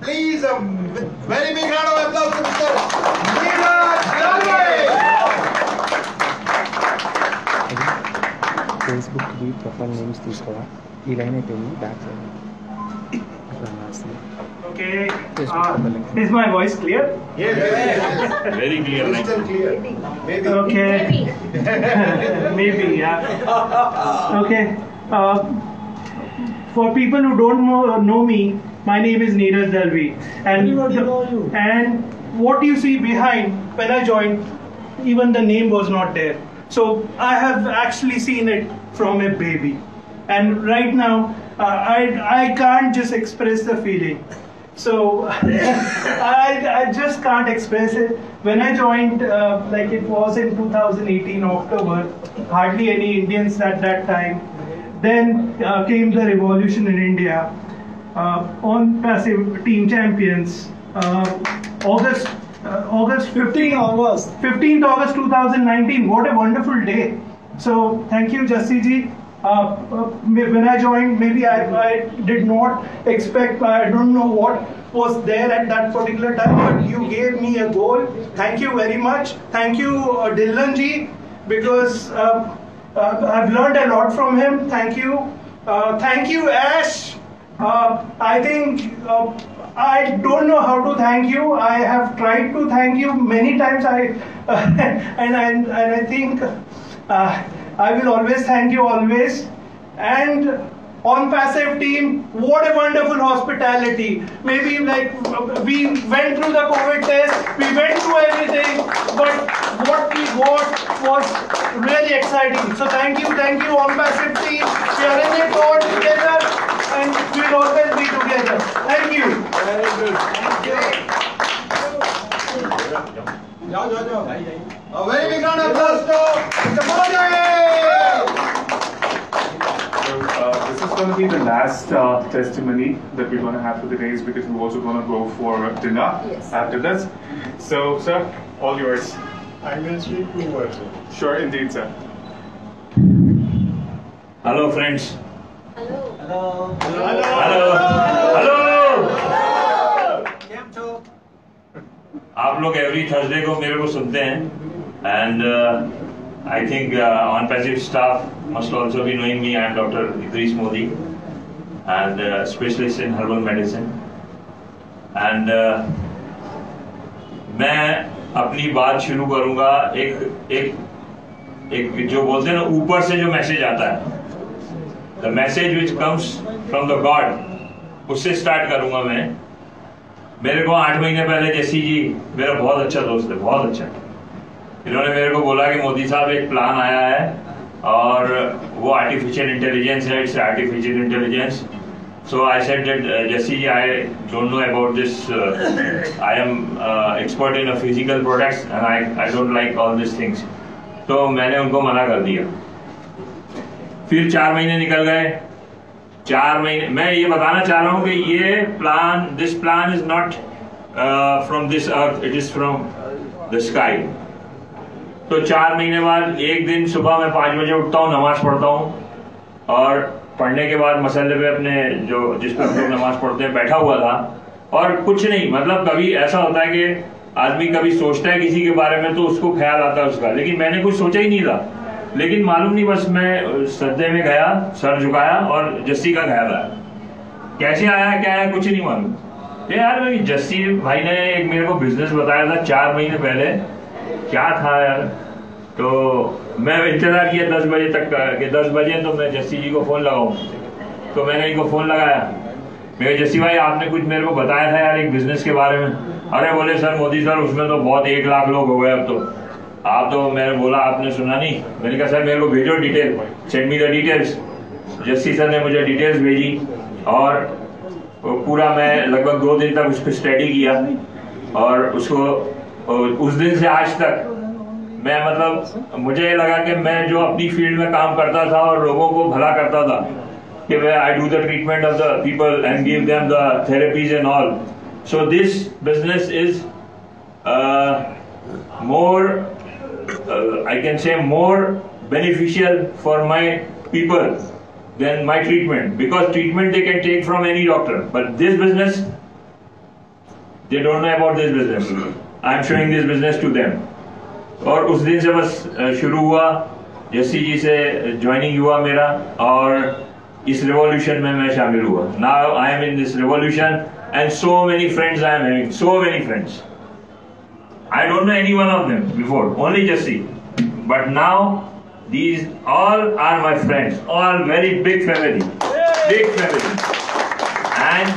Please, very big round of applause to Mr. Neeraj Dalvi. Facebook की profile names తీసుకోవా ఈ line అయిపోయింది back side Okay, is my voice clear? Yes. Very clear. Crystal clear. Maybe. Okay. Maybe, yeah. Okay. For people who don't know me, my name is Neeraj Dalvi. And what you see behind, when I joined, even the name was not there. So I have actually seen it from a baby. And right now, I can't just express the feeling. So I just can't express it. When I joined, like it was in 2018 October, hardly any Indians at that time. Then came the revolution in India. On passive team champions, August 15th August 2019. What a wonderful day! So thank you, Jassi ji. When I joined, maybe I did not expect, I don't know what was there at that particular time, but you gave me a goal. Thank you very much. Thank you, Dhillon ji, because I've learned a lot from him. Thank you. Thank you, Ash. I think I don't know how to thank you. I have tried to thank you many times. And I think I will always thank you always. And on passive team, what a wonderful hospitality. Maybe like we went through the COVID test, we went through everything, but what we got was really exciting. So thank you on passive team. We are in it all together and we will always be together. Thank you. Very good. Thank you. A very big round of applause to Mr. Modi. This is going to be the last testimony that we're going to have for the days because we're also going to go for dinner after this. So, sir, all yours. I will speak two words. Sure, indeed, sir. Hello, friends. Hello. आप लोग every Thursday को मेरे को सुनते हैं and I think on passive staff must also be knowing me I am doctor Idris Modi and specialist in herbal medicine and मैं अपनी बात शुरू करूंगा एक जो बोलते हैं ना ऊपर से जो मैसेज आता है the message which comes from the God उससे स्टार्ट करूंगा मैं। मेरे को 8 महीने पहले जैसी जी मेरा बहुत अच्छा दोस्त है, बहुत अच्छा। इन्होंने मेरे को बोला कि मोदी साहब एक प्लान आया है और वो आर्टिफिशियल इंटेलिजेंस है, it's artificial intelligence. So I said that Jassi ji I don't know about this, I am expert in physical products and I don't like all this things. तो मैंने उनको मना कर दिया। फिर 4 महीने निकल गए। 4 महीने मैं ये बताना चाह रहा हूँ कि ये plan, this plan is not from this earth, it is from the sky. तो 4 महीने बाद एक दिन सुबह मैं 5 बजे उठता हूँ, नमाज पढ़ता हूँ और पढ़ने के बाद मसल्ले पे अपने जो जिस पर हम लोग नमाज पढ़ते हैं बैठा हुआ था और कुछ नहीं, मतलब कभी ऐसा होता है कि आदमी कभी सोचता है किसी के बारे में तो उसको ख्याल आता है उसका, लेकिन मैंने कुछ सोचा ही नहीं था। लेकिन मालूम नहीं, बस मैं सज्जे में गया, सर झुकाया और जस्सी का ख्याल आया। कैसे आया क्या आया कुछ नहीं मालूम। यार जस्सी भाई ने एक मेरे को बिजनेस बताया था 4 महीने पहले, क्या था यार। तो मैं इंतजार किया 10 बजे तक का कि 10 बजे तो मैं जस्सी जी को फोन लगाऊं। तो मैंने इनको फोन लगाया, मेरे जस्सी भाई आपने कुछ मेरे को बताया था यार एक बिजनेस के बारे में। अरे बोले सर मोदी सर उसमें तो बहुत 1 लाख लोग हो गए अब तो। आप तो मैंने बोला आपने सुना नहीं। मैंने कहा सर मेरे को भेजो detail, send me the details. Jassi sir ने मुझे डिटेल्स भेजी और पूरा मैं लगभग 2 दिन तक उसको स्टडी किया और उसको उस दिन से आज तक मैं मतलब मुझे लगा कि मैं जो अपनी फील्ड में काम करता था और लोगों को भला करता था कि मैं I do the treatment of the people and give them the therapies and all. So this business is more I can say more beneficial for my people than my treatment, because treatment they can take from any doctor, but this business, they don't know about this business. I am showing this business to them. और उस दिन से बस शुरू हुआ, जस्सी जी से joining हुआ मेरा, और इस revolution में मैं शामिल हुआ. Now I am in this revolution and so many friends I am having, so many friends. I don't know any one of them before, only Jassi. But now these all are my friends, all very big family, big family. And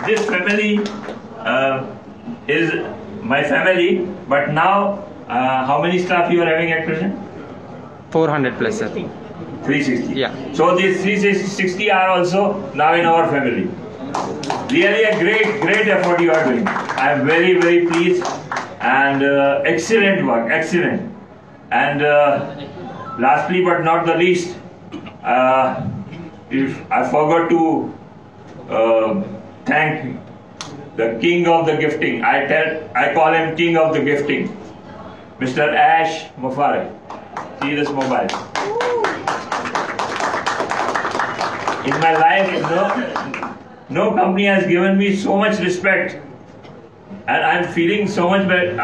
this family is my family, but now how many staff you are having at present? 400 plus, sir. 360. Yeah. So these 360 are also now in our family. Really a great effort you are doing. I am very pleased, and excellent work, excellent. And lastly but not the least, if I forgot to thank the king of the gifting. I call him king of the gifting, Mr. Ash Mufare. See this mobile. In my life, no company has given me so much respect, and I'm feeling so much better.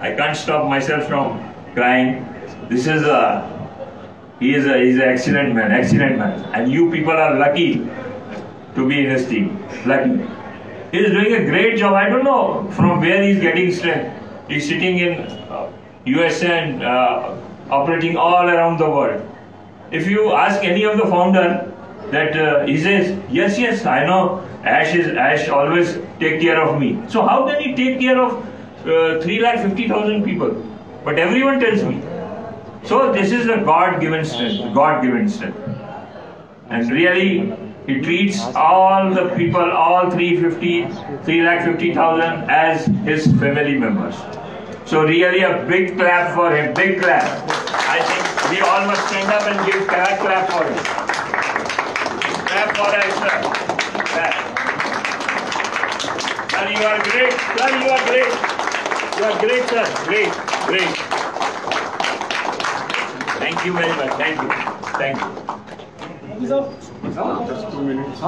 I can't stop myself from crying. He's an excellent man, and you people are lucky to be in his team. Lucky. He's doing a great job. I don't know from where he's getting strength. He's sitting in USA and operating all around the world. If you ask any of the founder, that he says, yes, I know Ash always take care of me. So how can he take care of 350,000 people? But everyone tells me. So this is a God-given strength, and really he treats all the people, all 350,000 as his family members. So really a big clap for him, big clap. I think we all must stand up and give clap for him. Clap for us, sir. Clap. Sir, you are great. Sir, you are great. You are great, sir. Great. Thank you very much. Thank you. Just 2 minutes.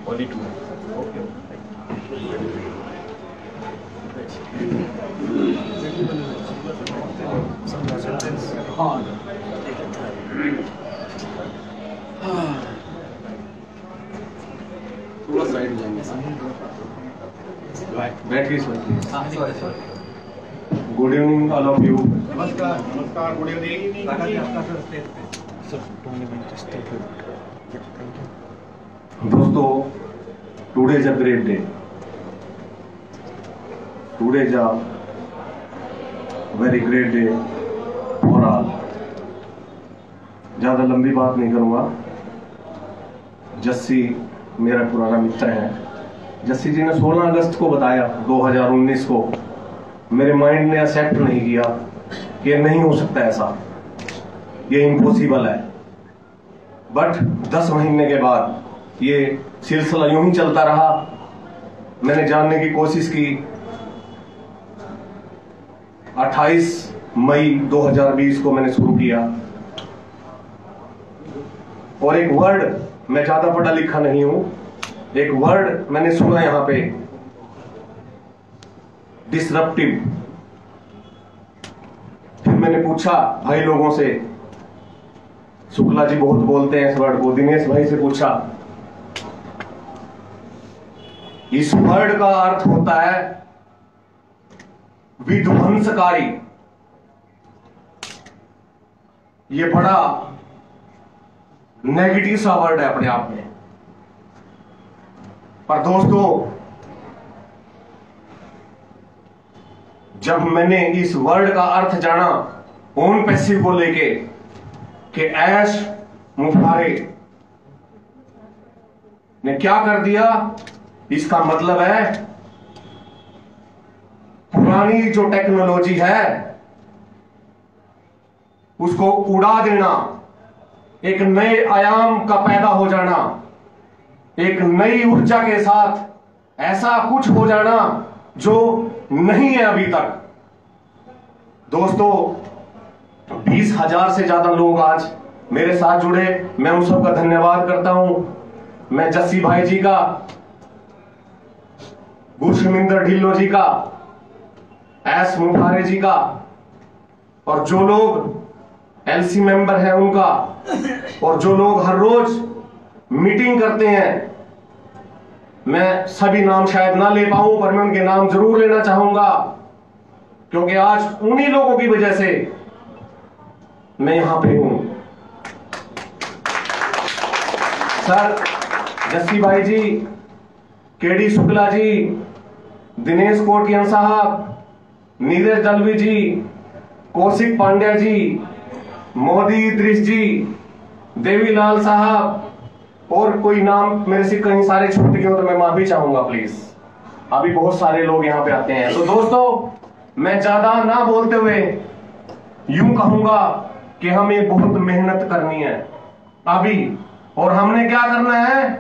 Only 2. थोड़ा side जाएंगे. Battery Good evening, all of you. नमस्कार, good evening. दोस्तों, today is a great day. Today is a very great day for all. ज़्यादा लंबी बात नहीं करूँगा. जस्सी मेरा पुराना मित्र है. जस्सी जी ने 16 अगस्त को बताया 2019 को. मेरे माइंड ने एक्सेप्ट नहीं किया कि नहीं हो सकता ऐसा, ये इम्पॉसिबल है. बट 10 महीने के बाद ये सिलसिला यूं ही चलता रहा. मैंने जानने की कोशिश की. 28 मई 2020 को मैंने शुरू किया, और एक वर्ड, मैं ज्यादा पढ़ा लिखा नहीं हूं, एक वर्ड मैंने सुना यहां पे, डिसरप्टिव. फिर मैंने पूछा भाई लोगों से, शुक्ला जी बहुत बोलते हैं इस वर्ड को, दिनेश भाई से पूछा. इस वर्ड का अर्थ होता है विध्वंसकारी. ये बड़ा नेगेटिव सा वर्ड है अपने आप में. पर दोस्तों, जब मैंने इस वर्ड का अर्थ जाना ओन पैसिव को लेके कि ऐश मुफारे ने क्या कर दिया, इसका मतलब है पुरानी जो टेक्नोलॉजी है उसको उड़ा देना, एक नए आयाम का पैदा हो जाना, एक नई ऊर्जा के साथ ऐसा कुछ हो जाना जो नहीं है अभी तक. दोस्तों 20,000 से ज्यादा लोग आज मेरे साथ जुड़े, मैं उन सबका धन्यवाद करता हूं। मैं जस्सी भाई जी का, गुरशमिंदर ढिल्लो जी का, एस मुखारे जी का, और जो लोग एलसी मेंबर हैं उनका, और जो लोग हर रोज मीटिंग करते हैं, मैं सभी नाम शायद ना ले पाऊं पर मैं उनके नाम जरूर लेना चाहूंगा, क्योंकि आज उन्हीं लोगों की वजह से मैं यहां पे हूं। सर जस्सी भाई जी, केडी शुक्ला जी, दिनेश कोटियन साहब, नीरज दलवी जी, कौशिक पांड्या जी, मोदी इद्रिस जी, देवीलाल साहब, और कोई नाम मेरे से कहीं सारे छूट गए हो तो मैं माफी चाहूंगा प्लीज। अभी बहुत सारे लोग यहाँ पे आते हैं। तो दोस्तों मैं ज्यादा ना बोलते हुए यूं कहूंगा कि हमें बहुत मेहनत करनी है अभी, और हमने क्या करना है,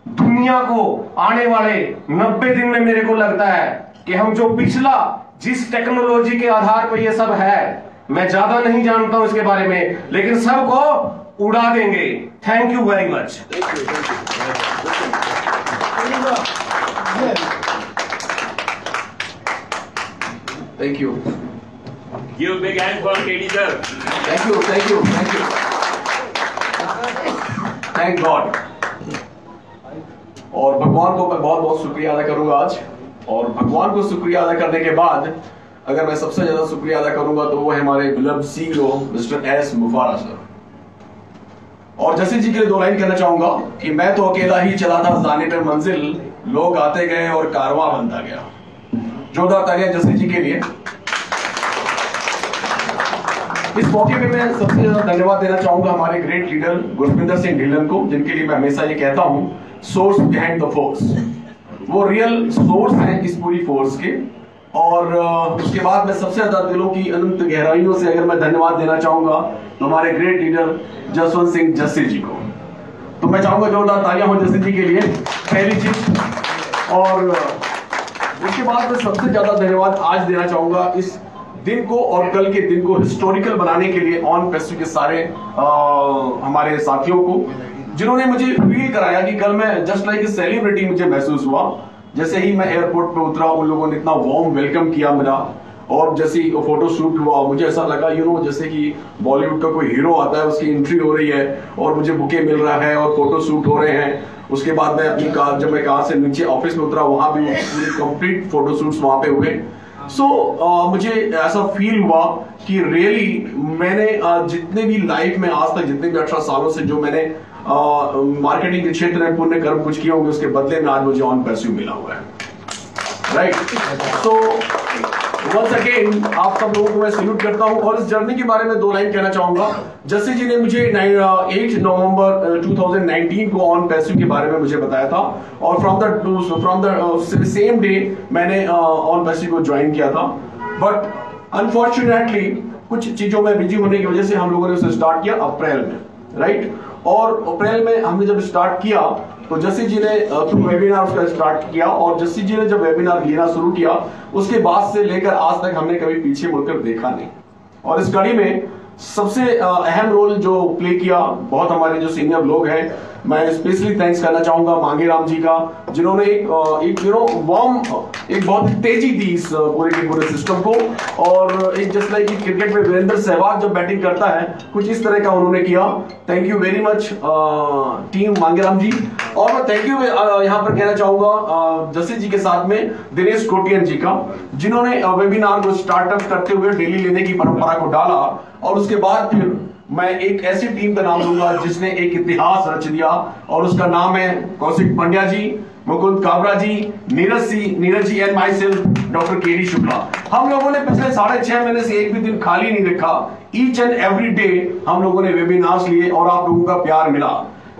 दुनिया को आने वाले 90 दिन में मेरे को लगता है कि हम जो पिछला जिस टेक्नोलॉजी के आधार पर ये सब है, मैं ज्यादा नहीं जानता हूं इसके बारे में, लेकिन सबको उड़ा देंगे। Thank you very much. Thank you. Give a big hand for KD sir. Thank you, thank you, thank you, thank God. और भगवान को मैं बहुत बहुत शुक्रिया अदा करूंगा आज, और भगवान को शुक्रिया अदा करने के बाद अगर मैं सबसे ज्यादा शुक्रिया अदा करूंगा तो वो है हमारे beloved CEO mister S Mufara sir. और जस्सी जी के लिए 2 लाइन कहना चाहूंगा कि मैं तो अकेला ही चला था जाने पर मंजिल, लोग आते गए और कारवां बनता गया। जोरदार तालियां जस्सी जी के लिए। इस मौके पे मैं सबसे ज्यादा धन्यवाद देना चाहूंगा हमारे ग्रेट लीडर गुरविंदर सिंह ढिल्लन को, जिनके लिए मैं हमेशा ये कहता हूं, सोर्स बिहाइंड द फोर्स। वो रियल सोर्स हैं इस पूरी फोर्स के। और उसके बाद मैं सबसे ज्यादा दिलों की अनंत गहराइयों से अगर मैं धन्यवाद देना चाहूंगा तो हमारे ग्रेट लीडर जसवंत सिंह जस्सी जी को। तो मैं चाहूंगा जोरदार तालियां हो जस्सी जी के लिए, पहली चीज। और उसके बाद मैं सबसे ज्यादा धन्यवाद आज देना चाहूंगा इस दिन को और कल के दिन को हिस्टोरिकल बनाने के लिए ऑन फेस्टिव के सारे हमारे साथियों को, जिन्होंने मुझे फील कराया कि कल मैं जस्ट लाइक ए सेलिब्रिटी मुझे महसूस हुआ। जैसे ही मैं एयरपोर्ट पे उतरा, उन लोगों ने इतना वार्म वेलकम किया मेरा, और जैसे ही फोटो शूट हुआ मुझे ऐसा लगा जैसे कि बॉलीवुड का कोई हीरो आता है, उसकी एंट्री हो रही है और मुझे बुके मिल रहा है और फोटो शूट हो रहे हैं। उसके बाद मैं अपनी कार, जब मैं कार से नीचे ऑफिस में उतरा, वहां भी पूरी कंप्लीट फोटो शूट्स वहां पे हुए। मुझे ऐसा फील हुआ कि रियली मैंने जितने भी लाइफ में आज तक जितने भी 18 सालों से जो मैंने मार्केटिंग के क्षेत्र में पुण्य कर्म कुछ किए होंगे, उसके बदले में आज मुझे ऑन परस्यू मिला हुआ है। राइट। सो वंस अगेन आप सब लोगों को मैं सैल्यूट करता हूं, और इस जर्नी के बारे में 2 लाइन कहना चाहूंगा। जस्सी जी ने मुझे 8 नवंबर 2019 को ऑन परस्यू के बारे में मुझे बताया था, और फ्रॉम द सेम डे मैंने ऑन परस्यू को ज्वाइन किया था। बट अनफॉर्चुनेटली कुछ चीजों में बिजी होने की वजह से हम लोगों ने उसे स्टार्ट किया अप्रैल में, राइट। और अप्रैल में हमने जब स्टार्ट किया तो जस्सी जी ने थ्रू वेबिनार उसका स्टार्ट किया, और जस्सी जी ने जब वेबिनार लेना शुरू किया उसके बाद से लेकर आज तक हमने कभी पीछे मुड़कर देखा नहीं। और इस कड़ी में सबसे अहम रोल जो प्ले किया बहुत हमारे जो सीनियर लोग हैं, मैं स्पेशली थैंक्स करना चाहूंगा मांगे राम जी का, जिन्होंने एक बहुत तेजी दी इस पूरे के पूरे सिस्टम को। और एक जस्ट लाइक क्रिकेट में वीरेंद्र सहवाग जब बैटिंग करता है, कुछ इस तरह का उन्होंने किया। Thank you very much team मांगे राम जी। और मैं थैंक यू यहाँ पर कहना चाहूंगा जस्सी जी के साथ में दिनेश कोटियन जी का, जिन्होंने वेबिनार को स्टार्टअप करते हुए डेली लेने की परंपरा को डाला। और उसके बाद फिर मैं एक ऐसी टीम का नाम लूंगा जिसने एक इतिहास रच दिया, और उसका नाम है Kaushik Pandya ji, Mukund Kabra ji, Neeraj ji and myself doctor KD Shukla. हम लोगों ने पिछले 6.5 महीने से एक भी दिन खाली नहीं रखा। ईच एंड एवरी डे हम लोगों ने वेबिनार्स लिए और आप लोगों का प्यार मिला।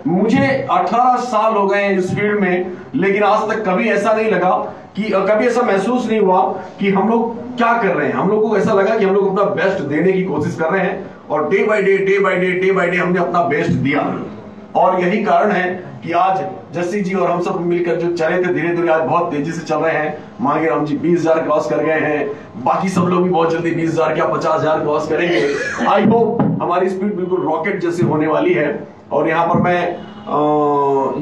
मुझे 18 साल हो गए इस फील्ड में, लेकिन आज तक कभी ऐसा नहीं लगा कि कभी ऐसा महसूस नहीं हुआ कि हम लोग क्या कर रहे हैं। हम लोगों को ऐसा लगा कि हम लोग अपना बेस्ट देने की कोशिश कर रहे हैं, और डे बाय डे हमने अपना बेस्ट दिया। और यही कारण है कि आज जस्सी जी और हम सब मिलकर जो चले थे धीरे धीरे आज बहुत तेजी से चल रहे हैं। मांगेराम जी 20,000 क्रॉस कर गए हैं, बाकी सब लोग भी बहुत जल्दी 20,000 क्या 50,000 क्रॉस करेंगे। आई होप हमारी स्पीड बिल्कुल रॉकेट जैसे होने वाली है। और यहाँ पर मैं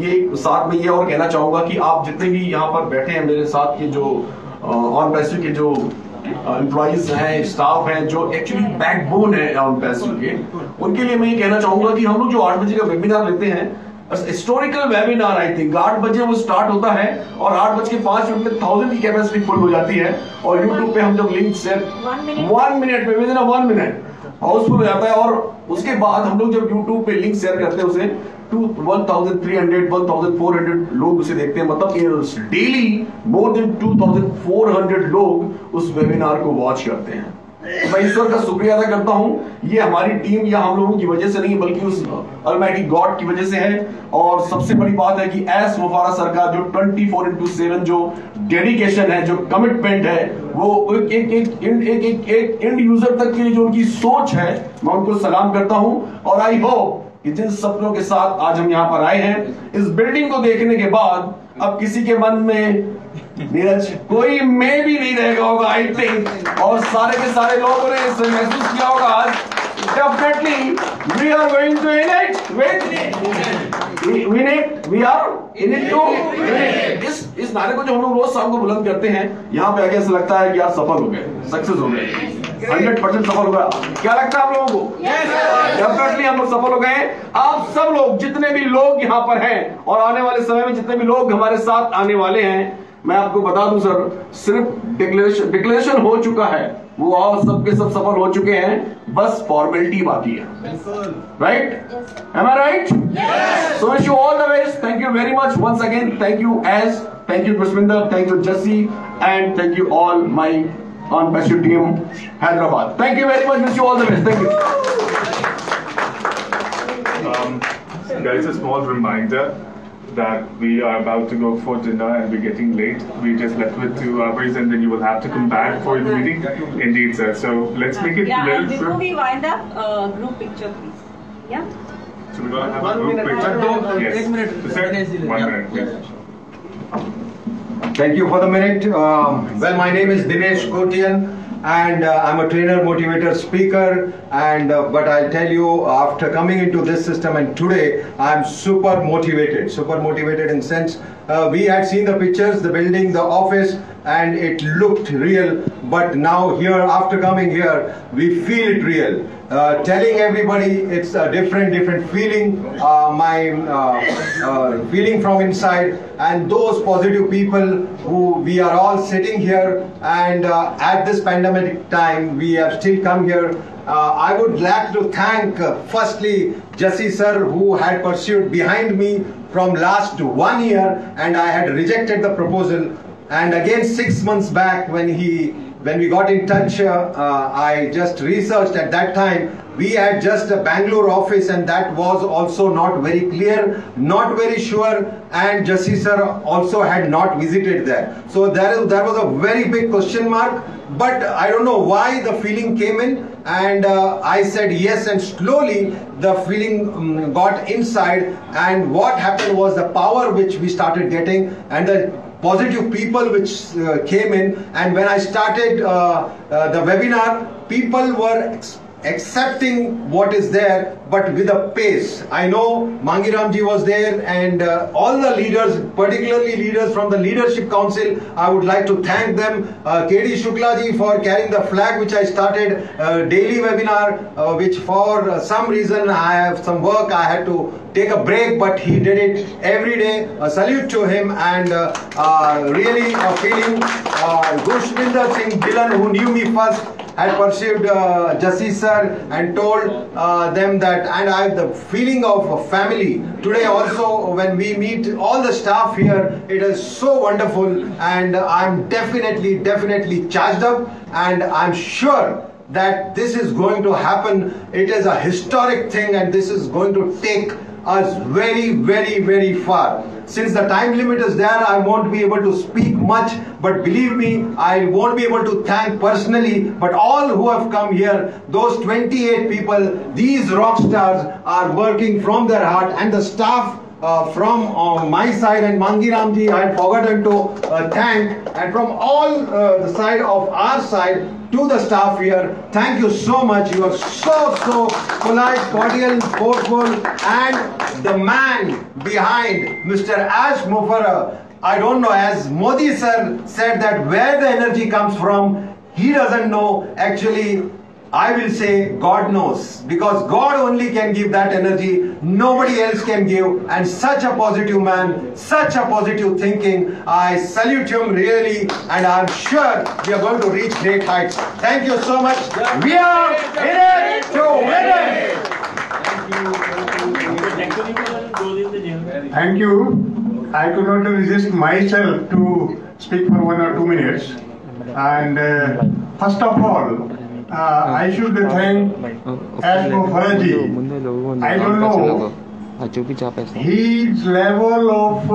ये साथ में ये और कहना चाहूंगा कि आप जितने भी यहाँ पर बैठे हैं मेरे साथ के जो ऑन पैसिव के जो एम्प्लॉइज हैं, स्टाफ हैं, जो एक्चुअली बैकबोन है ऑन पैसिव के, उनके लिए मैं ये कहना चाहूंगा कि हम लोग जो 8 बजे का वेबिनार लेते हैं, हिस्टोरिकल वेबिनार, आई थिंक 8 बजे वो स्टार्ट होता है और 8:05 में 1000 की कैपेसिटी फुल हो जाती है। और यूट्यूब पे हम जब लिंक शेयर 1 मिनट में, विदिन 1 मिनट हाउसफुल हो जाता है। और उसके बाद हम लोग जब यूट्यूब पे लिंक शेयर करते हैं उसे 1300 1400 लोग उसे देखते हैं। मतलब डेली मोर देन 2400 लोग उस वेबिनार को वॉच करते हैं। मैं ईश्वर का शुक्रिया अदा करता हूं। ये हमारी टीम या हम लोगों की वजह से नहीं बल्कि उस अलमाइटी गॉड की वजह से है। और सबसे बड़ी बात है कि एस मुफारा सर का जो 24/7 जो डेडिकेशन है, जो कमिटमेंट है, वो एक एंड यूजर तक के लिए जो उनकी सोच है, मैं उनको सलाम करता हूं। और आई होप कि जिन सपनों के साथ आज हम यहाँ पर आए हैं, इस बिल्डिंग को देखने के बाद अब किसी के मन में नीरज कोई में भी नहीं रहेगा होगा, आई थिंक। और सारे के सारे लोगों ने इसे महसूस किया होगा आज। Definitely we are going to in it we are in it to इस नारे को जो हम लोग रोज शाम को बुलंद करते हैं, यहाँ पे आगे ऐसा लगता है कि यार सफल हो गए, सक्सेस हो गए, 100% सफल हो गया। क्या लगता है आप लोगों को? डेफिनेटली हम लोग सफल हो गए। आप सब लोग जितने भी लोग यहाँ पर हैं और आने वाले समय में जितने भी लोग हमारे साथ आने वाले हैं, मैं आपको बता दूं सर, सिर्फ डिक्लेरेशन हो चुका है, वो और सबके सब सफल हो चुके हैं, बस फॉर्मेलिटी बाकी है। Right? Am I right? So wish you all the best. Thank you very much once again. Thank you S, thank you Pushpinder, thank you Jassi, and thank you all my on Passive team Hyderabad. Thank you very much. Wish you all the best. Thank you. Guys, a small reminder that we are about to go for dinner and we're getting late. We just left with 2 hours and then you will have to come back for the meeting. Indeed, sir. So let's make it and little before we wind up, group picture, please. Yeah. So we're gonna have a group picture. Yes. 1 minute. So, sir, 1 minute, please. Thank you for the minute. Well, my name is Dinesh Kotian and I'm a trainer, motivator, speaker, and but I'll tell you, after coming into this system and today I'm super motivated in sense we had seen the pictures, the building, the office, and it looked real, but now here, after coming here, we feel it real. Telling everybody it's a different feeling, my feeling from inside, and those positive people who we are all sitting here, and at this pandemic time we have still come here. I would like to thank firstly Jesse sir, who had pursued behind me from last 1 year, and I had rejected the proposal, and again 6 months back when we got in touch, I just researched. At that time we had just a Bangalore office, and that was also not very clear, not very sure, and Jesse sir also had not visited there. So there was a very big question mark, but I don't know why the feeling came in, and I said yes, and slowly the feeling got inside, and what happened was the power which we started getting and the positive people which came in, and when I started the webinar, people were accepting what is there, but with a pace. I know Mangiram ji was there, and all the leaders, particularly leaders from the Leadership Council, I would like to thank them. KD Shukla ji for carrying the flag which I started, daily webinar, which for some reason I have some work, I had to take a break, but he did it every day. A salute to him, and really a feeling. Gushvinder Singh Dhillon, who knew me first, had perceived Jesse sir and told them that, and I have the feeling of a family. Today also when we meet all the staff here, it is so wonderful, and I'm definitely charged up, and I'm sure that this is going to happen. It is a historic thing, and this is going to take us very far. since the time limit is there, I won't be able to speak much, but believe me, I won't be able to thank personally, but all who have come here, those 28 people, these rock stars are working from their heart, and the staff from my side and Mangiramji, I had forgotten to thank, and from all the side of our side to the staff here, thank you so much. You are so polite, cordial, thoughtful, and the man behind Mr. Ash Mufara, I don't know, as Modi sir said that where the energy comes from, he doesn't know. Actually, I will say God knows, because God only can give that energy, nobody else can give, and such a positive man, such a positive thinking, I salute him really, and I'm sure we are going to reach great heights. Thank you so much. We are in it to win it. Thank you. I could not resist myself to speak for 1 or 2 minutes. And first of all, I should thank Ash Mufara ji. I don't know his level of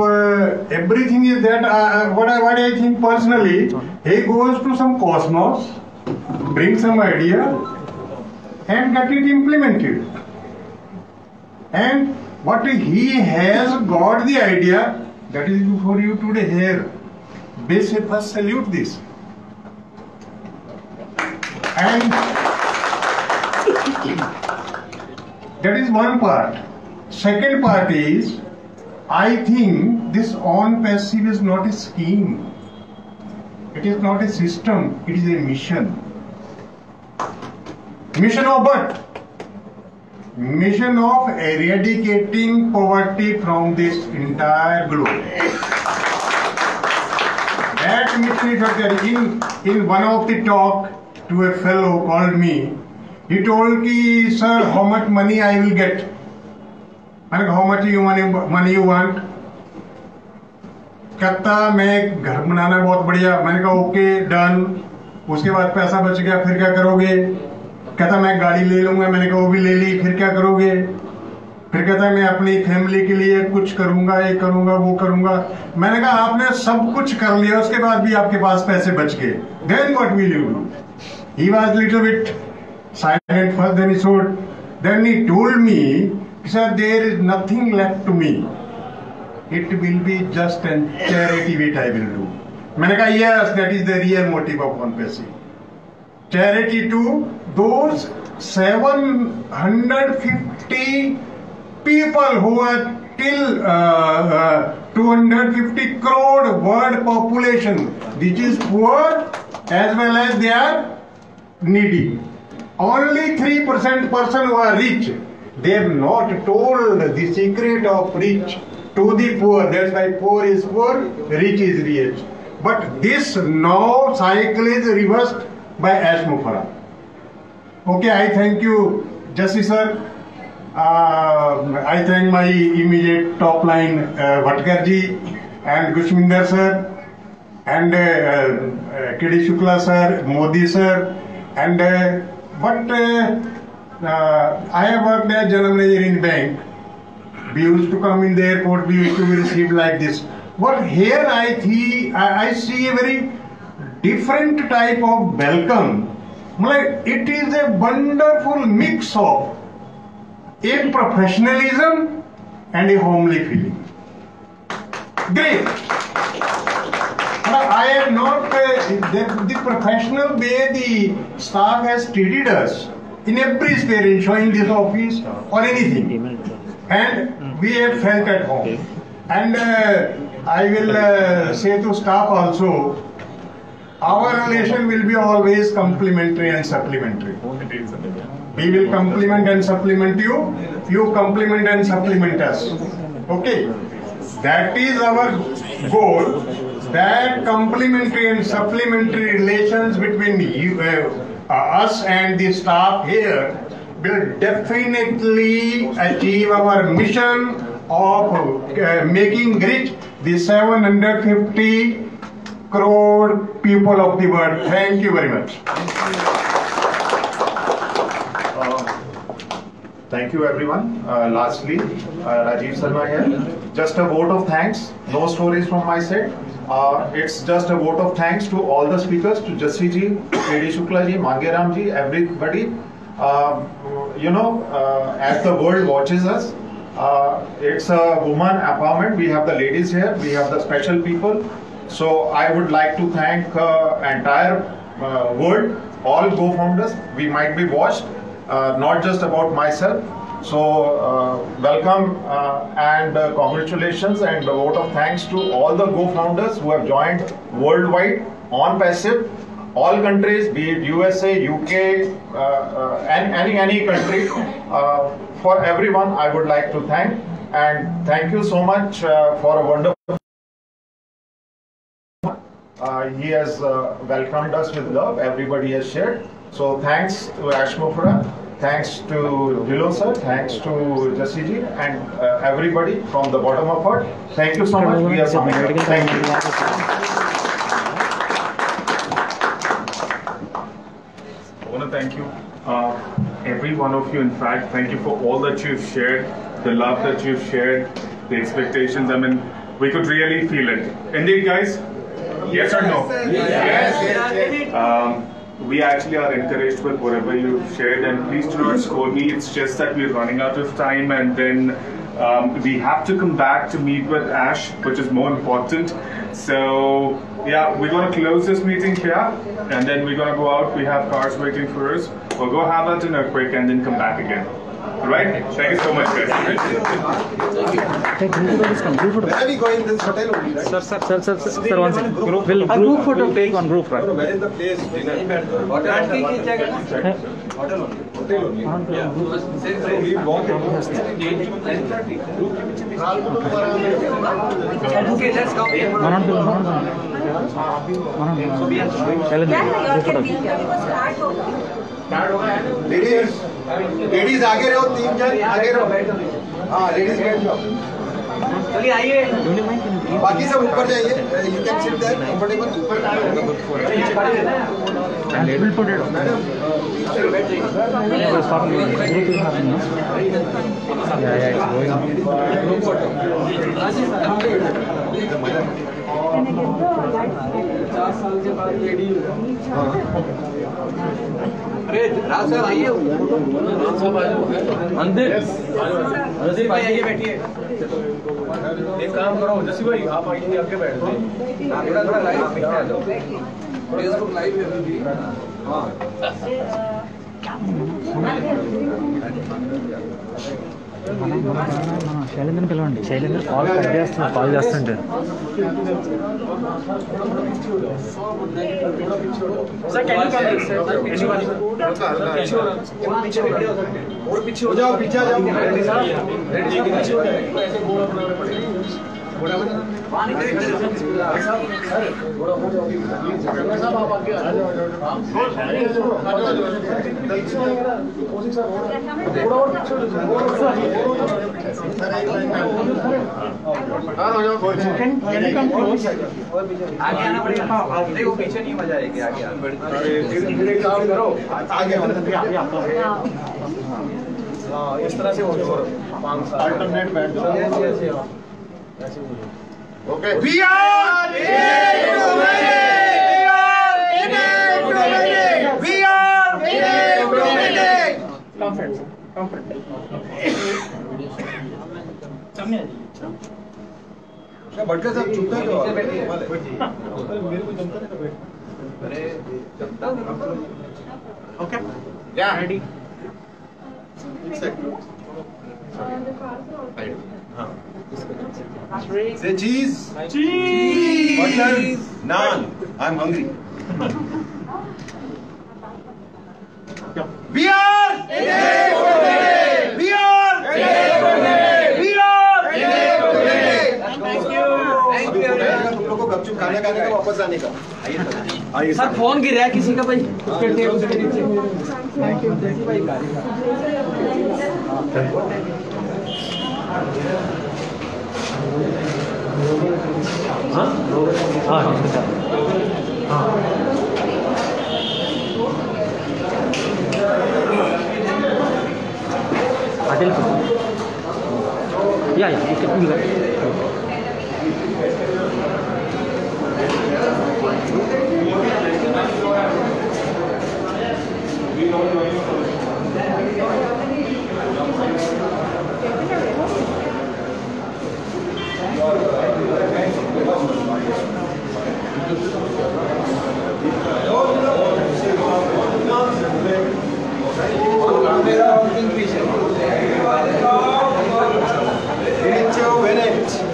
everything is that what I think personally, he goes to some cosmos, brings some idea and get it implemented. And what he has got the idea, that is for you today here. Basic first salute this. And that is one part. Second part is, I think this on-passive is not a scheme. It is not a system, it is a mission. Mission of what? Mission of eradicating poverty from this entire globe. That mission is in one of the talk to a fellow called me. He told me, sir, how much money I will get? I said, how much money you want? कहता मैं घर बनाना बहुत बढ़िया. मैंने कहा okay done. उसके बाद पैसा बच गया, फिर क्या करोगे? कहता मैं गाड़ी ले लूंगा. मैंने कहा वो भी ले ली, फिर क्या करोगे? फिर कहता मैं अपनी फैमिली के लिए कुछ करूंगा, ये करूंगा, वो करूंगा. मैंने कहा आपने सब कुछ कर लिया, उसके बाद भी आपके पास पैसे बच गए. Then what will you do? He was little bit silent first, then he said, then he told me, he said, there is nothing left to me. It will be just a charity which I will do. मैंने कहा yes, that is the real motive of on-passive. Charity to those 750 people who are till 250 crore world population, which is poor as well as they are needy. Only 3% person who are rich. They have not told the secret of rich to the poor. That's why poor is poor, rich is rich. But this now cycle is reversed by Ash Mufara. Okay, I thank you, Justice sir. I thank my immediate top line, Bhatkarji and Gushminder sir, and K.D. Shukla sir, Modi sir, and I have worked as general manager in bank. We used to come in the airport, we used to be received like this. But here I see a very different type of welcome. It is a wonderful mix of a professionalism and a homely feeling. Great. I have not the professional way the staff has treated us in every sphere, in showing this office or anything, and we have felt at home. And I will say to staff also, our relation will be always complementary and supplementary. We will complement and supplement you, you complement and supplement us. Okay? That is our goal, that complementary and supplementary relations between you, us and the staff here will definitely achieve our mission of making rich the 750 crore people of the world. Thank you very much. Thank you everyone. Lastly, Rajiv Sharma here. just a vote of thanks. No stories from my side. It's just a vote of thanks to all the speakers, to Jassi ji, A.D. Shukla ji, Mangeram ji, everybody. As the world watches us, it's a woman empowerment. We have the ladies here, we have the special people. So I would like to thank entire world, all co-founders. We might be watched, not just about myself. So welcome and congratulations and a vote of thanks to all the co-founders who have joined worldwide on passive. All countries, be it USA, UK, and any country, for everyone I would like to thank. And thank you so much for a wonderful. He has welcomed us with love. Everybody has shared. So thanks to Ashmufra, thanks to Dilo sir, thanks to Jassi ji, and everybody from the bottom of heart. Thank you so much. We are coming. Thank you. I want to thank you, every one of you. In fact, thank you for all that you've shared, the love that you've shared, the expectations. I mean, we could really feel it. Indeed, guys. Yes or no? Yes. We actually are encouraged with whatever you've shared, and please do not scold me. It's just that we're running out of time, and then we have to come back to meet with Ash, which is more important. So yeah, we're going to close this meeting here, and then we're going to go out. We have cars waiting for us. We'll go have a dinner quick and then come back again. All right? Thank you so much, guys. Where are we going? This hotel only, right? Sir, one second. Will group photo take on group, right? Where is the place? Hotel only. We walk in. Okay, let's go. Ladies आगे रहो, 3 जन आगे रहो. हाँ, ladies बैठ जाओ. चलिए आइए. बाकी सब ऊपर जाइए. You can sit there comfortable. Will put it on. अरे राज सर आइए. मंदिर रजीब भाई आइए, बैठिए. एक काम करो जसी भाई, आप आइए, आगे बैठ जाइए. थोड़ा लाइव दिखा दो. फेसबुक लाइव है अभी. हाँ. శైలేంద్రని పిలవండి. శైలేంద్ర కాల్ కట్ చేస్తున్నా, కాల్ చేస్తుంటే. हो जाओ, पीछे जाओ. आगे आना पड़ेगा. देखो पीछे नहीं मजा आएगी. आगे काम करो, आगे इस तरह से हो अल्टरनेट बैठ जाओ. Okay. We are in it to win it. We are in it to win it. Comfort. सामने भटका साहब चुपता क्यों? मेरे को जमता नहीं बैठ. अरे जमता नहीं. Okay. Yeah. Ready. Say cheese. Cheese. Butter. Naan. I'm hungry. We are in it to win it. We are in it to win it. We are in it to win it. Thank you. तुम लोग को गपचुप खाने का वापस आने का. आइए sir phone गिर रहा है किसी का भाई. थैंक यू भाई. हाँ हाँ हाँ. अटेल या Win it.